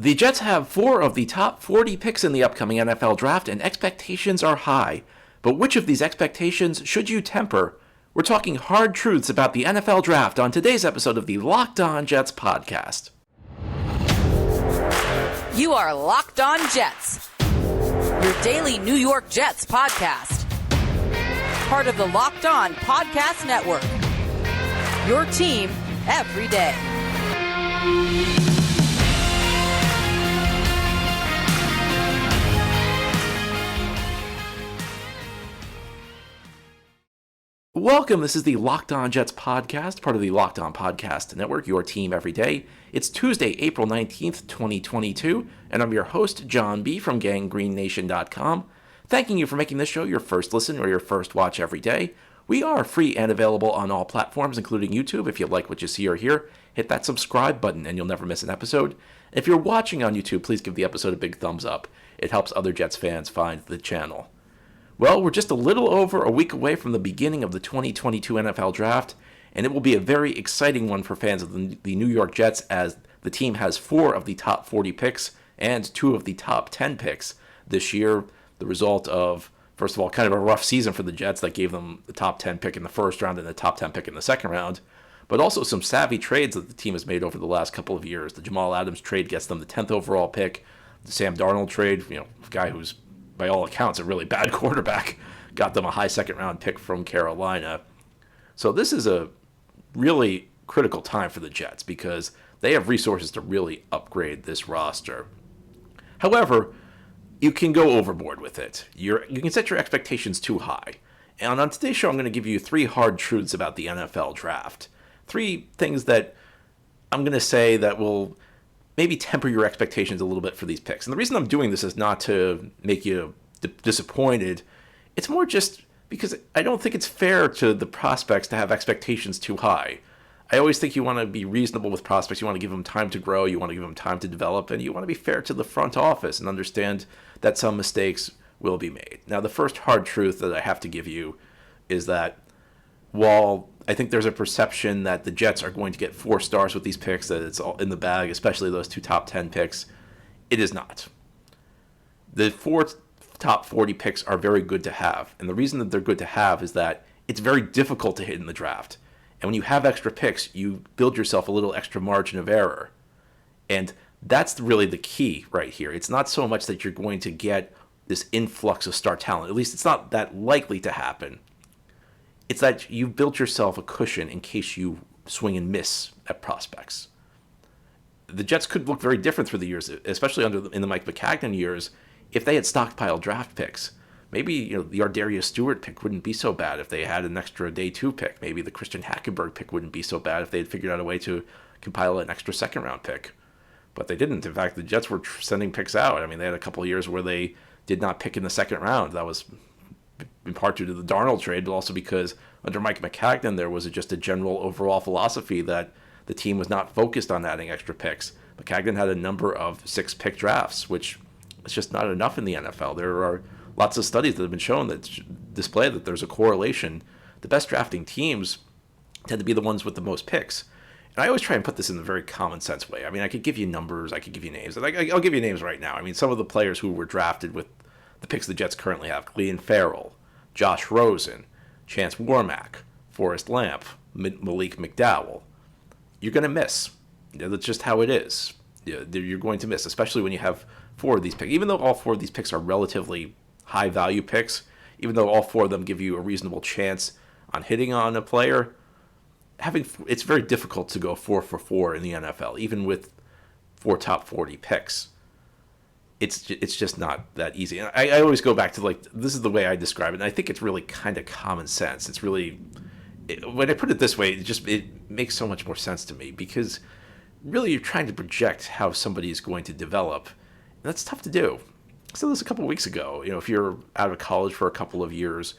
The Jets have 4 of the top 40 picks in the upcoming NFL draft, and expectations are high. But which of these expectations should you temper? We're talking hard truths about the NFL draft on today's episode of the Locked On Jets podcast. You are Locked On Jets, your daily New York Jets podcast. Part of the Locked On Podcast Network, your team every day. Welcome, this is the Locked On Jets podcast, part of the Locked On Podcast Network, your team every day. It's Tuesday, April 19th, 2022, and I'm your host, John B. from GanggreenNation.com, thanking you for making this show your first listen or your first watch every day. We are free and available on all platforms, including YouTube. If you like what you see or hear, hit that subscribe button and you'll never miss an episode. If you're watching on YouTube, please give the episode a big thumbs up. It helps other Jets fans find the channel. Well, we're just a little over a week away from the beginning of the 2022 NFL Draft, and it will be a very exciting one for fans of the New York Jets, as the team has 4 of the top 40 picks and 2 of the top 10 picks this year. The result of, first of all, kind of a rough season for the Jets that gave them the top 10 pick in the first round and the top 10 pick in the second round, but also some savvy trades that the team has made over the last couple of years. The Jamal Adams trade gets them the 10th overall pick. The Sam Darnold trade, a guy who's by all accounts a really bad quarterback, got them a high second round pick from Carolina. So this is a really critical time for the Jets because they have resources to really upgrade this roster. However, you can go overboard with it. You can set your expectations too high. And on today's show, I'm going to give you 3 hard truths about the NFL draft. 3 things that I'm going to say that will maybe temper your expectations a little bit for these picks. And the reason I'm doing this is not to make you disappointed. It's more just because I don't think it's fair to the prospects to have expectations too high. I always think you want to be reasonable with prospects. You want to give them time to grow. You want to give them time to develop. And you want to be fair to the front office and understand that some mistakes will be made. Now, the first hard truth that I have to give you is that while I think there's a perception that the Jets are going to get 4 stars with these picks, that it's all in the bag, especially those 2 top 10 picks, it is not. The 4 top 40 picks are very good to have. And the reason that they're good to have is that it's very difficult to hit in the draft. And when you have extra picks, you build yourself a little extra margin of error. And that's really the key right here. It's not so much that you're going to get this influx of star talent. At least it's not that likely to happen. It's that you've built yourself a cushion in case you swing and miss at prospects. The Jets could look very different through the years, especially in the Mike Maccagnan years, if they had stockpiled draft picks. Maybe the Ardarius Stewart pick wouldn't be so bad if they had an extra day 2 pick. Maybe the Christian Hackenberg pick wouldn't be so bad if they had figured out a way to compile an extra second round pick. But they didn't. In fact, the Jets were sending picks out. I mean, they had a couple of years where they did not pick in the second round. That was in part due to the Darnold trade, but also because under Mike Maccagnan, there was just a general overall philosophy that the team was not focused on adding extra picks. Maccagnan had a number of 6-pick drafts, which is just not enough in the NFL. There are lots of studies that have been shown that display that there's a correlation. The best drafting teams tend to be the ones with the most picks. And I always try and put this in a very common sense way. I mean, I could give you numbers, I could give you names. I'll give you names right now. I mean, some of the players who were drafted with the picks the Jets currently have: Clelin Ferrell, Josh Rosen, Chance Warmack, Forrest Lamp, Malik McDowell. You're going to miss. That's just how it is. You're going to miss, especially when you have 4 of these picks. Even though all 4 of these picks are relatively high-value picks, even though all 4 of them give you a reasonable chance on hitting on a player, it's very difficult to go 4 for 4 in the NFL, even with 4 top 40 picks. It's just not that easy. And I always go back to, this is the way I describe it, and I think it's really kind of common sense. It's really, when I put it this way, it makes so much more sense to me, because really you're trying to project how somebody is going to develop, and that's tough to do. So this a couple of weeks ago, if you're out of college for a couple of years,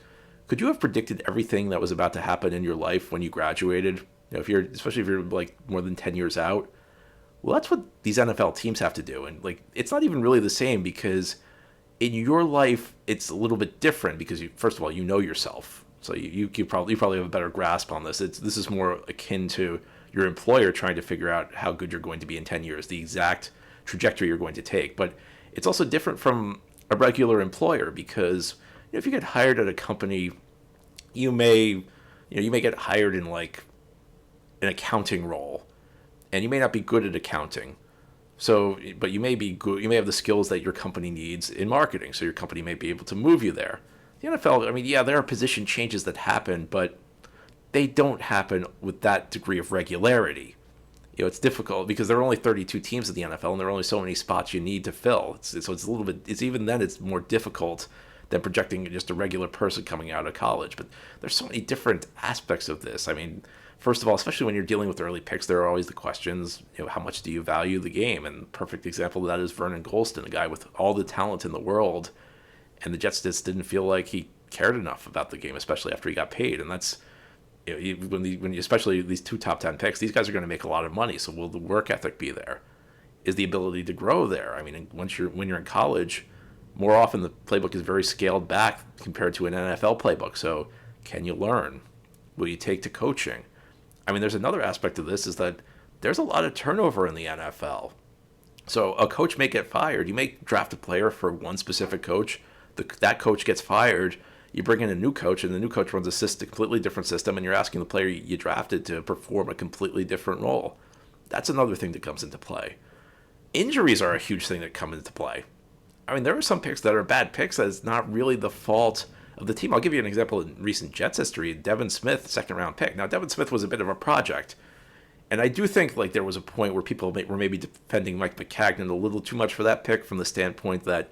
could you have predicted everything that was about to happen in your life when you graduated? Especially if you're more than 10 years out. Well, that's what these NFL teams have to do. And it's not even really the same, because in your life, it's a little bit different because first of all, you know yourself. So you probably have a better grasp on this. This is more akin to your employer trying to figure out how good you're going to be in 10 years. The exact trajectory you're going to take. But it's also different from a regular employer because if you get hired at a company, you may get hired in like an accounting role, and you may not be good at accounting. So, but you may be good. You may have the skills that your company needs in marketing, so your company may be able to move you there. The NFL, I mean, yeah, there are position changes that happen, but they don't happen with that degree of regularity. It's difficult because there are only 32 teams in the NFL, and there are only so many spots you need to fill. So it's a little bit. It's even then it's more difficult than projecting just a regular person coming out of college. But there's so many different aspects of this. I mean, first of all, especially when you're dealing with early picks, there are always the questions. How much do you value the game? And perfect example of that is Vernon Goldstein, a guy with all the talent in the world, and the Jets just didn't feel like he cared enough about the game, especially after he got paid. And that's especially these 2 top 10 picks, these guys are going to make a lot of money. So will the work ethic be there? Is the ability to grow there? I mean, when you're in college, more often the playbook is very scaled back compared to an NFL playbook. So can you learn? Will you take to coaching? I mean, there's another aspect of this is that there's a lot of turnover in the NFL. So a coach may get fired. You may draft a player for one specific coach. That coach gets fired. You bring in a new coach, and the new coach runs a completely different system, and you're asking the player you drafted to perform a completely different role. That's another thing that comes into play. Injuries are a huge thing that come into play. I mean, there are some picks that are bad picks that is not really the fault of the team. I'll give you an example in recent Jets history. Devin Smith, 2nd-round pick. Now, Devin Smith was a bit of a project, and I do think like there was a point where people were maybe defending Mike Maccagnan a little too much for that pick from the standpoint that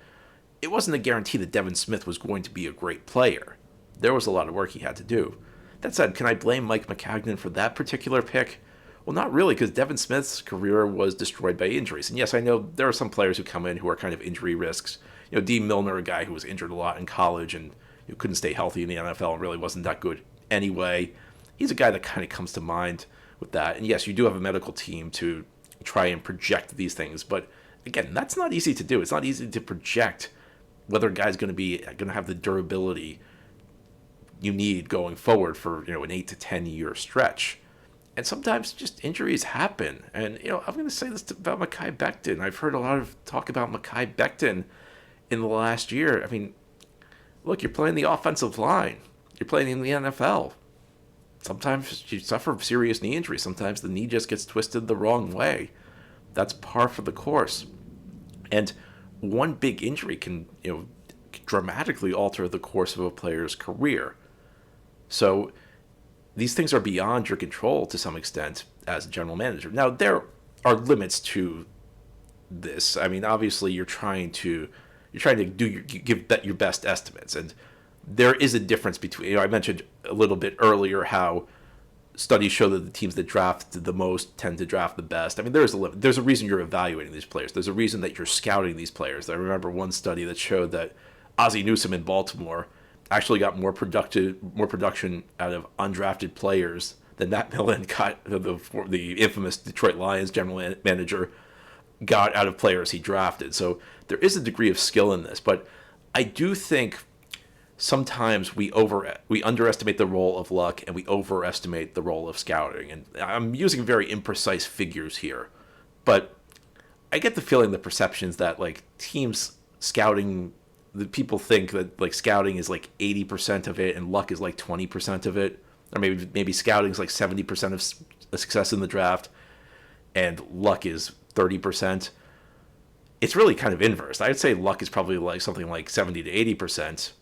it wasn't a guarantee that Devin Smith was going to be a great player. There was a lot of work he had to do. That said, can I blame Mike Maccagnan for that particular pick? Well, not really, because Devin Smith's career was destroyed by injuries. And yes, I know there are some players who come in who are kind of injury risks. Dean Milner, a guy who was injured a lot in college and who couldn't stay healthy in the NFL and really wasn't that good anyway. He's a guy that kind of comes to mind with that. And yes, you do have a medical team to try and project these things. But again, that's not easy to do. It's not easy to project whether a guy's going to have the durability you need going forward for an 8 to 10 year stretch. And sometimes just injuries happen. And I'm going to say this about Mekhi Becton. I've heard a lot of talk about Mekhi Becton in the last year. I mean, look, you're playing the offensive line. You're playing in the NFL. Sometimes you suffer serious knee injuries. Sometimes the knee just gets twisted the wrong way. That's par for the course. And one big injury can, dramatically alter the course of a player's career. So these things are beyond your control to some extent as a general manager. Now, there are limits to this. I mean, obviously, you're trying to give your best estimates, and there is a difference between. I mentioned a little bit earlier how studies show that the teams that draft the most tend to draft the best. I mean, there's a limit. There's a reason you're evaluating these players. There's a reason that you're scouting these players. I remember one study that showed that Ozzie Newsome in Baltimore actually got more production out of undrafted players than Matt Millen got, the infamous Detroit Lions general manager, got out of players he drafted. So there is a degree of skill in this, but I do think sometimes we underestimate the role of luck and we overestimate the role of scouting. And I'm using very imprecise figures here, but I get the feeling, the perceptions that like teams scouting, the people think that like scouting is like 80% of it and luck is like 20% of it, or maybe scouting is like 70% of success in the draft and luck is 30%. It's really kind of inverse. I'd say luck is probably like something like 70 to 80%,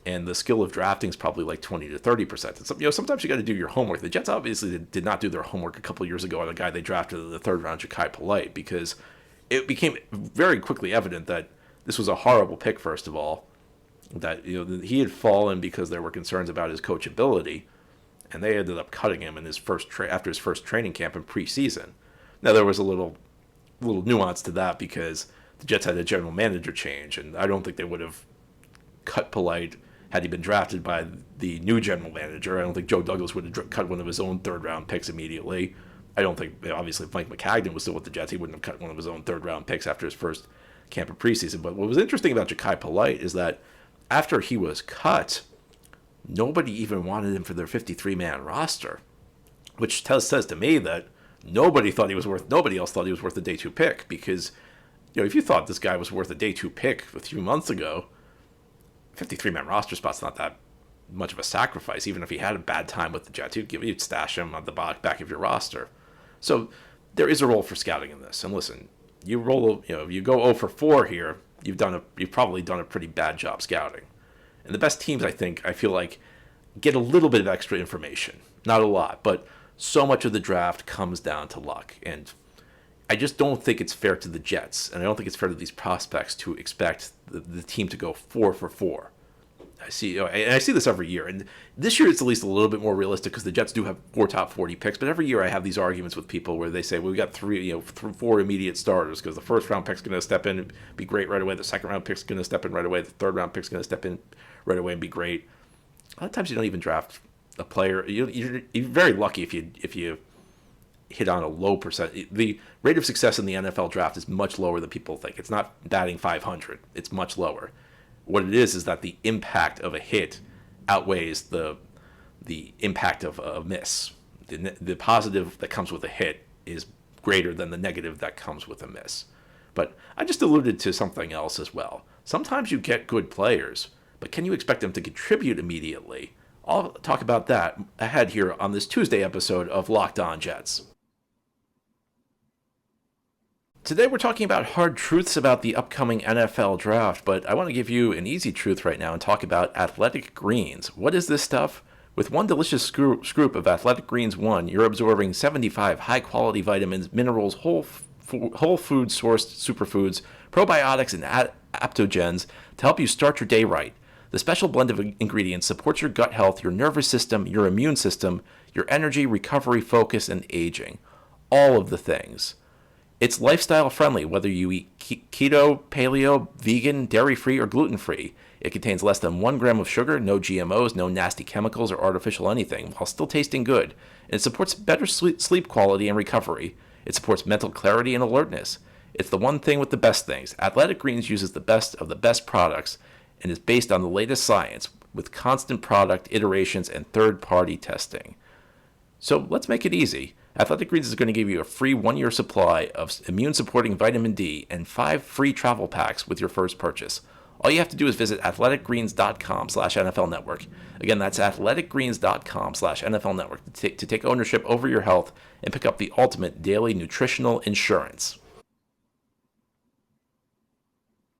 and the skill of drafting is probably like 20 to 30%. And sometimes you got to do your homework. The Jets obviously did not do their homework a couple of years ago on the guy they drafted in the 3rd round, Jachai Polite, because it became very quickly evident that this was a horrible pick, first of all, that he had fallen because there were concerns about his coachability, and they ended up cutting him in his after his first training camp in preseason. Now, there was a little nuance to that because the Jets had a general manager change, and I don't think they would have cut Polite had he been drafted by the new general manager. I don't think Joe Douglas would have cut one of his own 3rd-round picks immediately. I don't think, obviously, if Mike Maccagnan was still with the Jets, he wouldn't have cut one of his own 3rd-round picks after his first camp of preseason. But what was interesting about Jachai Polite is that after he was cut, nobody even wanted him for their 53-man roster, which says to me that nobody else thought he was worth a day 2 pick, because if you thought this guy was worth a day 2 pick a few months ago, 53-man roster spot's not that much of a sacrifice. Even if he had a bad time with the Jets, you'd stash him on the back of your roster. So there is a role for scouting in this. And listen, you go 0 for 4 here, you've probably done a pretty bad job scouting. And the best teams, I feel like, get a little bit of extra information. Not a lot, but so much of the draft comes down to luck. And I just don't think it's fair to the Jets, and I don't think it's fair to these prospects to expect the team to go 4 for 4. I see this every year, and this year it's at least a little bit more realistic because the Jets do have 4 top 40 picks. But every year I have these arguments with people where they say, well, we got 4 immediate starters because the first round pick's going to step in and be great right away. The second round pick's going to step in right away. The third round pick's going to step in right away and be great. A lot of times you don't even draft a player. You're very lucky if you hit on a low percent. The rate of success in the NFL draft is much lower than people think. It's not batting 500. It's much lower. What it is that the impact of a hit outweighs the impact of a miss. The positive that comes with a hit is greater than the negative that comes with a miss. But I just alluded to something else as well. Sometimes you get good players, but can you expect them to contribute immediately? I'll talk about that ahead here on this Tuesday episode of Locked On Jets. Today we're talking about hard truths about the upcoming NFL draft, but I want to give you an easy truth right now and talk about Athletic Greens. What is this stuff? With one delicious scoop of Athletic Greens 1, you're absorbing 75 high-quality vitamins, minerals, whole food-sourced superfoods, probiotics, and adaptogens to help you start your day right. The special blend of ingredients supports your gut health, your nervous system, your immune system, your energy, recovery, focus, and aging. All of the things. It's lifestyle friendly, whether you eat keto, paleo, vegan, dairy-free, or gluten-free. It contains less than 1 gram of sugar, no GMOs, no nasty chemicals or artificial anything, while still tasting good. And it supports better sleep quality and recovery. It supports mental clarity and alertness. It's the one thing with the best things. Athletic Greens uses the best of the best products and is based on the latest science with constant product iterations and third-party testing. So let's make it easy. Athletic Greens is going to give you a free 1-year supply of immune-supporting vitamin D and 5 free travel packs with your first purchase. All you have to do is visit athleticgreens.com/NFL Network. Again, that's athleticgreens.com/NFL Network to take ownership over your health and pick up the ultimate daily nutritional insurance.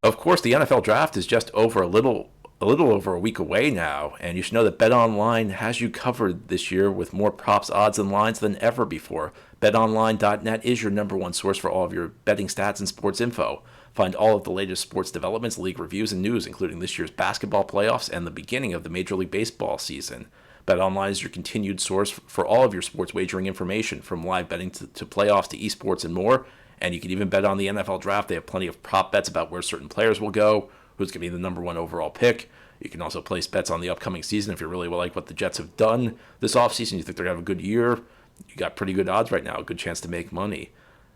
Of course, the NFL draft is just a little over a week away now, and you should know that BetOnline has you covered this year with more props, odds, and lines than ever before. BetOnline.net is your #1 source for all of your betting stats and sports info. Find all of the latest sports developments, league reviews, and news, including this year's basketball playoffs and the beginning of the Major League Baseball season. BetOnline is your continued source for all of your sports wagering information, from live betting to playoffs to esports and more. And you can even bet on the NFL draft. They have plenty of prop bets about where certain players will go, who's going to be the #1 overall pick. You can also place bets on the upcoming season if you really like what the Jets have done this offseason. You think they're going to have a good year. You got pretty good odds right now, a good chance to make money.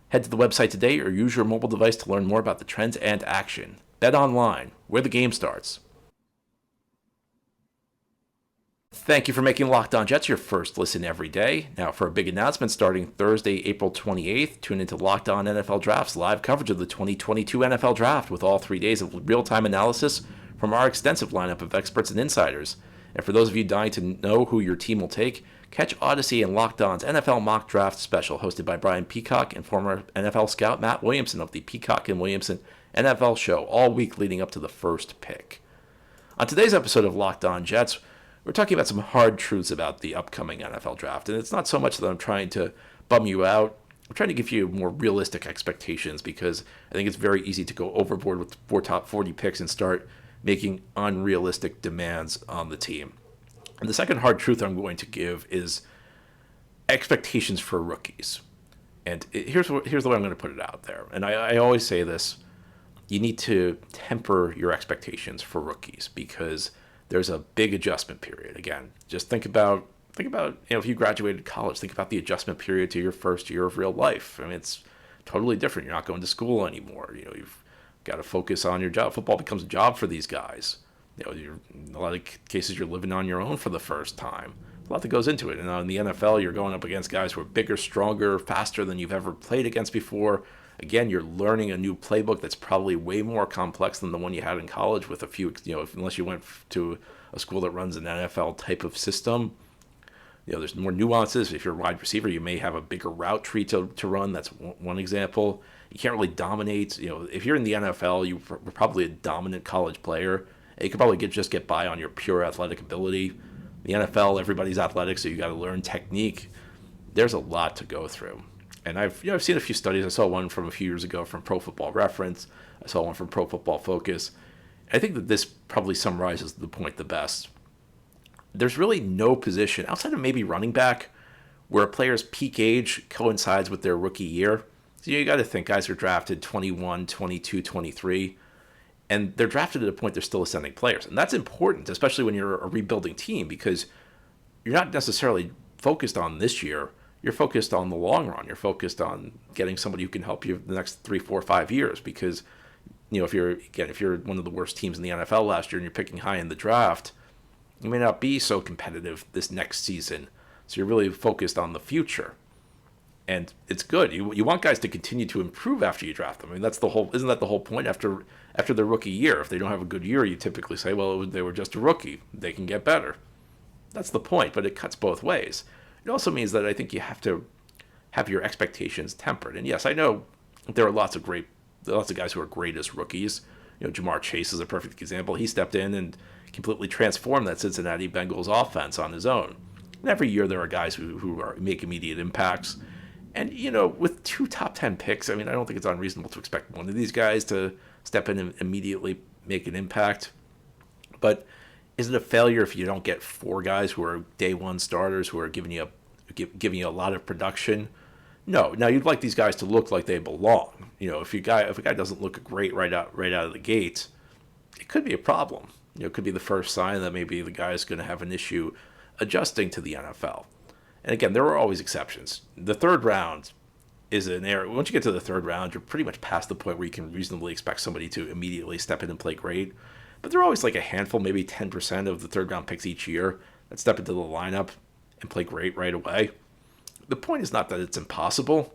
Head to the website today or use your mobile device to learn more about the trends and action. Bet online, where the game starts. Thank you for making Locked On Jets your first listen every day. Now, for a big announcement starting Thursday, April 28th, tune into Locked On NFL Draft's live coverage of the 2022 NFL Draft with all 3 days of real-time analysis from our extensive lineup of experts and insiders. And for those of you dying to know who your team will take, catch Odyssey and Locked On's NFL Mock Draft Special, hosted by Brian Peacock and former NFL scout Matt Williamson of the Peacock and Williamson NFL Show, all week leading up to the first pick. On today's episode of Locked On Jets, we're talking about some hard truths about the upcoming NFL draft. And it's not so much that I'm trying to bum you out. I'm trying to give you more realistic expectations, because I think it's very easy to go overboard with 4 top 40 picks and start making unrealistic demands on the team. And the second hard truth I'm going to give is expectations for rookies. And here's the way I'm going to put it out there. And I always say this: you need to temper your expectations for rookies, because there's a big adjustment period. Again, just think about if you graduated college, think about the adjustment period to your first year of real life. I mean, it's totally different. You're not going to school anymore. You've got to focus on your job. Football becomes a job for these guys. In a lot of cases, you're living on your own for the first time. A a lot that goes into it. And in the NFL, you're going up against guys who are bigger, stronger, faster than you've ever played against before. Again, you're learning a new playbook that's probably way more complex than the one you had in college with a few, unless you went to a school that runs an NFL type of system. There's more nuances. If you're a wide receiver, you may have a bigger route tree to run. That's one example. You can't really dominate. If you're in the NFL, you're probably a dominant college player. You could probably just get by on your pure athletic ability. The NFL, everybody's athletic, so you got to learn technique. There's a lot to go through. And I've seen a few studies. I saw one from a few years ago from Pro Football Reference. I saw one from Pro Football Focus. I think that this probably summarizes the point the best. There's really no position, outside of maybe running back, where a player's peak age coincides with their rookie year. So you got to think guys are drafted 21, 22, 23, and they're drafted at a point they're still ascending players. And that's important, especially when you're a rebuilding team, because you're not necessarily focused on this year. You're focused on the long run. You're focused on getting somebody who can help you the next 3, 4, 5 years. Because, if you're one of the worst teams in the NFL last year and you're picking high in the draft, you may not be so competitive this next season. So you're really focused on the future. And it's good. You want guys to continue to improve after you draft them. I mean, isn't that the whole point after their rookie year? If they don't have a good year, you typically say, well, they were just a rookie. They can get better. That's the point, but it cuts both ways. It also means that I think you have to have your expectations tempered. And yes, I know there are lots of guys who are great as rookies. Jamar Chase is a perfect example. He stepped in and completely transformed that Cincinnati Bengals offense on his own. And every year there are guys who make immediate impacts. And, with 2 top 10 picks, I mean, I don't think it's unreasonable to expect one of these guys to step in and immediately make an impact. But is it a failure if you don't get 4 guys who are day one starters who are giving you a lot of production? No. Now, you'd like these guys to look like they belong. If a guy doesn't look great right out of the gate, it could be a problem. It could be the first sign that maybe the guy is going to have an issue adjusting to the NFL. And again, there are always exceptions. The third round is an area. Once you get to the third round, you're pretty much past the point where you can reasonably expect somebody to immediately step in and play great. But there are always like a handful, maybe 10% of the third round picks each year that step into the lineup and play great right away. The point is not that it's impossible.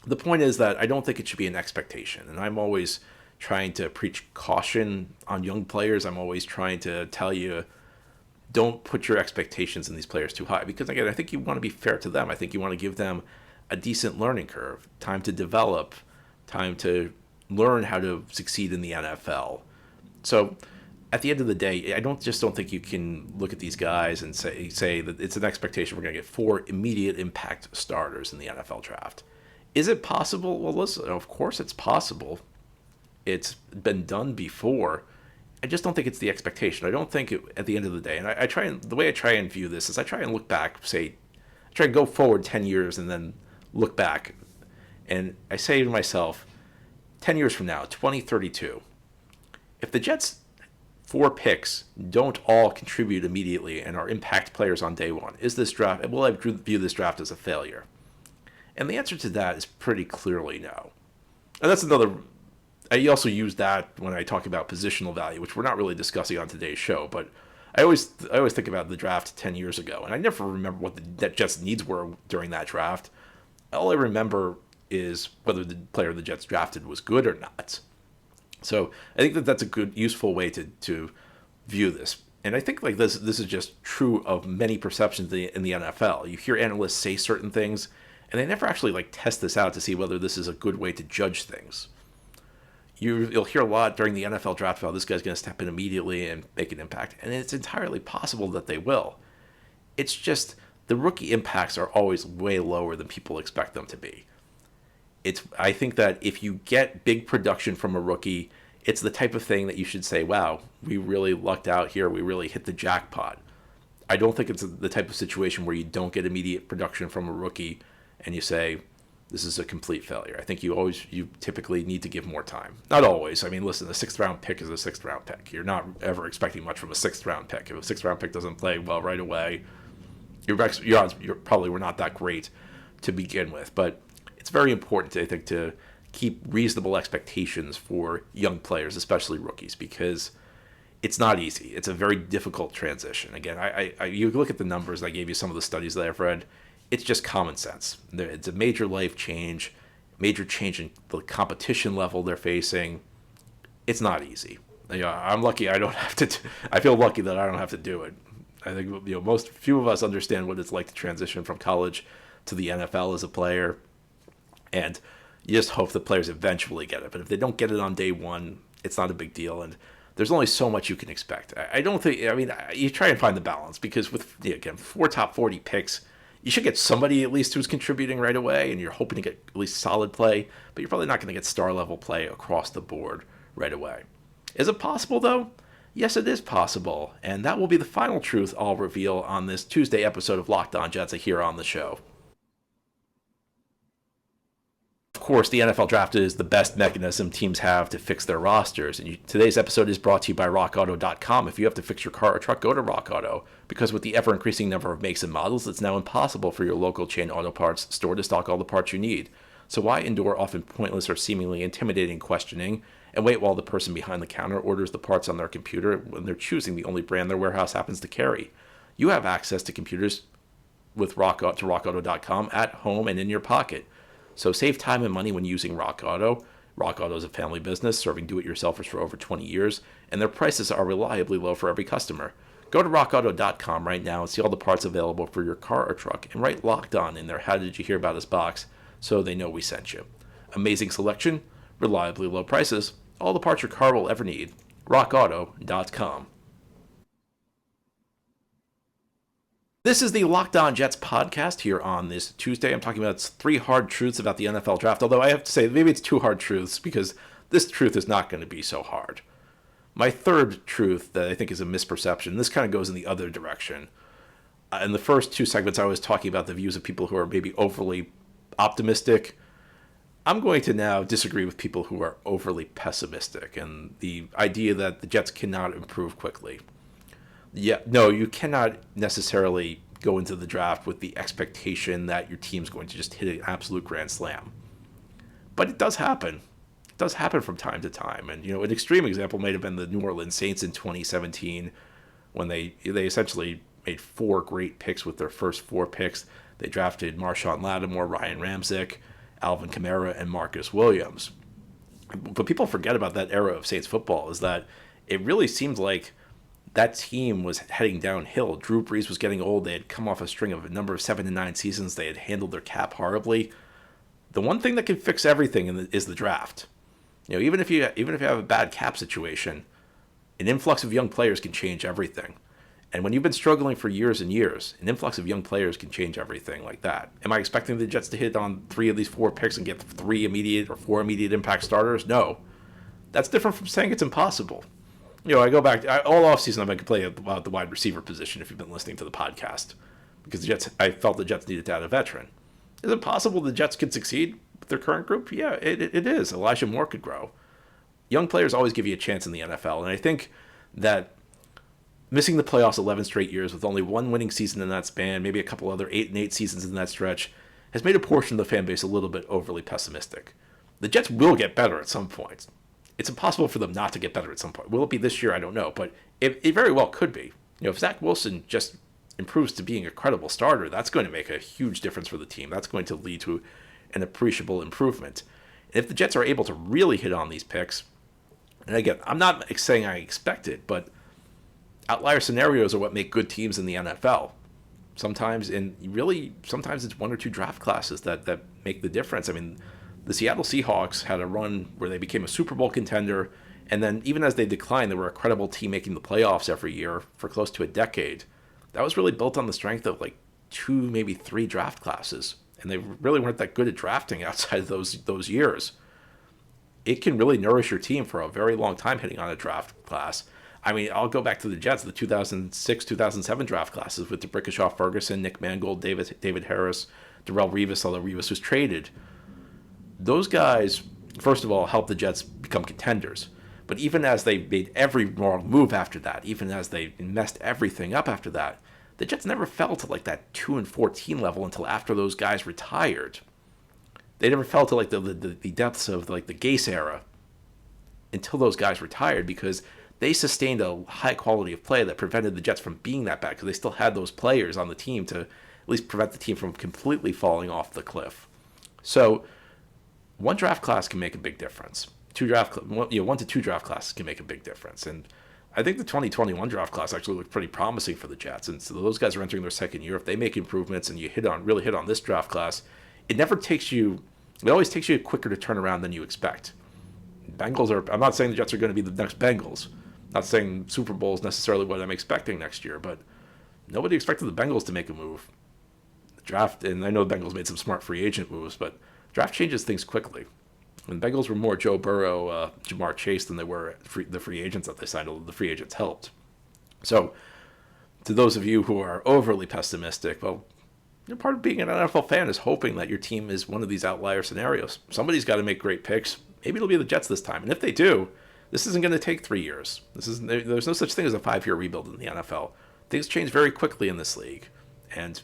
The point is that I don't think it should be an expectation. And I'm always trying to preach caution on young players. I'm always trying to tell you, don't put your expectations in these players too high. Because, again, I think you want to be fair to them. I think you want to give them a decent learning curve, time to develop, time to learn how to succeed in the NFL. So at the end of the day, I don't think you can look at these guys and say that it's an expectation we're going to get 4 immediate impact starters in the NFL draft. Is it possible? Well, listen, of course it's possible. It's been done before. I just don't think it's the expectation. I don't think at the end of the day, and the way I try and view this is I try and look back, I try and go forward 10 years and then look back. And I say to myself, 10 years from now, 2032, if the Jets' 4 picks don't all contribute immediately and are impact players on day one, will I view this draft as a failure? And the answer to that is pretty clearly no. And that's another. I also use that when I talk about positional value, which we're not really discussing on today's show. But I always think about the draft 10 years ago, and I never remember what the Jets' needs were during that draft. All I remember is whether the player the Jets drafted was good or not. So I think that's a good, useful way to view this. And I think like this is just true of many perceptions in the NFL. You hear analysts say certain things, and they never actually like test this out to see whether this is a good way to judge things. You'll hear a lot during the NFL draft about this guy's going to step in immediately and make an impact, and it's entirely possible that they will. It's just the rookie impacts are always way lower than people expect them to be. I think that if you get big production from a rookie, it's the type of thing that you should say, wow, we really lucked out here. We really hit the jackpot. I don't think it's the type of situation where you don't get immediate production from a rookie and you say, this is a complete failure. I think you typically need to give more time. Not always. I mean, listen, a 6th round pick is a 6th round pick. You're not ever expecting much from a 6th round pick. If a 6th round pick doesn't play well right away, your odds probably were not that great to begin with. But it's very important, I think, to keep reasonable expectations for young players, especially rookies, because it's not easy. It's a very difficult transition. Again, you look at the numbers. I gave you some of the studies that I've read. It's just common sense. It's a major life change, major change in the competition level they're facing. It's not easy. I'm lucky I don't have to. I feel lucky that I don't have to do it. I think few of us understand what it's like to transition from college to the NFL as a player, and you just hope the players eventually get it. But if they don't get it on day one, it's not a big deal, and there's only so much you can expect. I don't think. I mean, you try and find the balance because with again 4 top 40 picks, you should get somebody at least who's contributing right away, and you're hoping to get at least solid play. But you're probably not going to get star level play across the board right away. Is it possible though? Yes, it is possible, and that will be the final truth I'll reveal on this Tuesday episode of Locked On Jets here on the show. Of course, the NFL Draft is the best mechanism teams have to fix their rosters, and today's episode is brought to you by RockAuto.com. If you have to fix your car or truck, go to Rock Auto, because with the ever-increasing number of makes and models, it's now impossible for your local chain auto parts store to stock all the parts you need. So why endure often pointless or seemingly intimidating questioning and wait while the person behind the counter orders the parts on their computer when they're choosing the only brand their warehouse happens to carry? You have access to computers with RockAuto.com at home and in your pocket. So save time and money when using Rock Auto. Rock Auto is a family business serving do-it-yourselfers for over 20 years, and their prices are reliably low for every customer. Go to RockAuto.com right now and see all the parts available for your car or truck, and write Locked On in their How Did You Hear About Us box so they know we sent you. Amazing selection, reliably low prices, all the parts your car will ever need. RockAuto.com. This is the Locked On Jets podcast here on this Tuesday. I'm talking about 3 hard truths about the NFL Draft, although I have to say maybe it's 2 hard truths because this truth is not going to be so hard. My third truth that I think is a misperception, this kind of goes in the other direction. In the first 2 segments, I was talking about the views of people who are maybe overly optimistic. I'm going to now disagree with people who are overly pessimistic and the idea that the Jets cannot improve quickly. Yeah, no, you cannot necessarily go into the draft with the expectation that your team's going to just hit an absolute grand slam. But it does happen. It does happen from time to time. And, an extreme example might have been the New Orleans Saints in 2017 when they essentially made 4 great picks with their first 4 picks. They drafted Marshawn Lattimore, Ryan Ramczyk, Alvin Kamara, and Marcus Williams. But people forget about that era of Saints football is that it really seemed like that team was heading downhill. Drew Brees was getting old. They had come off a string of a number of 7-9 seasons. They had handled their cap horribly. The one thing that can fix everything is the draft. Even if you have a bad cap situation, an influx of young players can change everything. And when you've been struggling for years and years, an influx of young players can change everything like that. Am I expecting the Jets to hit on 3 of these 4 picks and get 3 immediate or 4 immediate impact starters? No. That's different from saying it's impossible. I go back all offseason. I've been complaining about the wide receiver position. If you've been listening to the podcast, because I felt the Jets needed to add a veteran. Is it possible the Jets could succeed with their current group? Yeah, it is. Elijah Moore could grow. Young players always give you a chance in the NFL, and I think that missing the playoffs 11 straight years with only 1 winning season in that span, maybe a couple other 8-8 seasons in that stretch, has made a portion of the fan base a little bit overly pessimistic. The Jets will get better at some point. It's impossible for them not to get better at some point. Will it be this year? I don't know, but it very well could be. If Zach Wilson just improves to being a credible starter, that's going to make a huge difference for the team. That's going to lead to an appreciable improvement. And if the Jets are able to really hit on these picks, and again, I'm not saying I expect it, but outlier scenarios are what make good teams in the NFL. Sometimes it's 1 or 2 draft classes that make the difference. I mean, the Seattle Seahawks had a run where they became a Super Bowl contender, and then even as they declined, they were a credible team making the playoffs every year for close to a decade. That was really built on the strength of 2, maybe 3 draft classes, and they really weren't that good at drafting outside of those years. It can really nourish your team for a very long time hitting on a draft class. I mean, I'll go back to the Jets, the 2006, 2007 draft classes with DeBrickashaw, Ferguson, Nick Mangold, David Harris, Darrelle Revis, although Revis was traded. Those guys, first of all, helped the Jets become contenders. But even as they made every wrong move after that, even as they messed everything up after that, the Jets never fell to that 2-14 level until after those guys retired. They never fell to the depths of the Gase era until those guys retired, because they sustained a high quality of play that prevented the Jets from being that bad because they still had those players on the team to at least prevent the team from completely falling off the cliff. So one draft class can make a big difference. One to two draft classes can make a big difference. And I think the 2021 draft class actually looked pretty promising for the Jets. And so those guys are entering their second year. If they make improvements and you really hit on this draft class, it always takes you quicker to turn around than you expect. I'm not saying the Jets are going to be the next Bengals. Not saying Super Bowl is necessarily what I'm expecting next year, but nobody expected the Bengals to make a move. The draft, and I know the Bengals made some smart free agent moves, but draft changes things quickly. And the Bengals were more Joe Burrow, Jamar Chase than they were the free agents that they signed, although the free agents helped. So, to those of you who are overly pessimistic, well, part of being an NFL fan is hoping that your team is one of these outlier scenarios. Somebody's got to make great picks. Maybe it'll be the Jets this time. And if they do, this isn't going to take 3 years. There's no such thing as a 5-year rebuild in the NFL. Things change very quickly in this league. And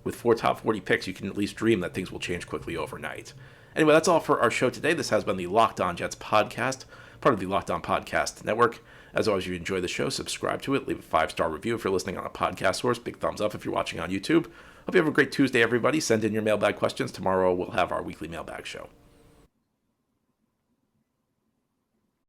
with 4 top 40 picks, you can at least dream that things will change quickly overnight. Anyway, that's all for our show today. This has been the Locked On Jets podcast, part of the Locked On Podcast Network. As always, if you enjoy the show, subscribe to it. Leave a 5-star review if you're listening on a podcast source. Big thumbs up if you're watching on YouTube. Hope you have a great Tuesday, everybody. Send in your mailbag questions. Tomorrow we'll have our weekly mailbag show.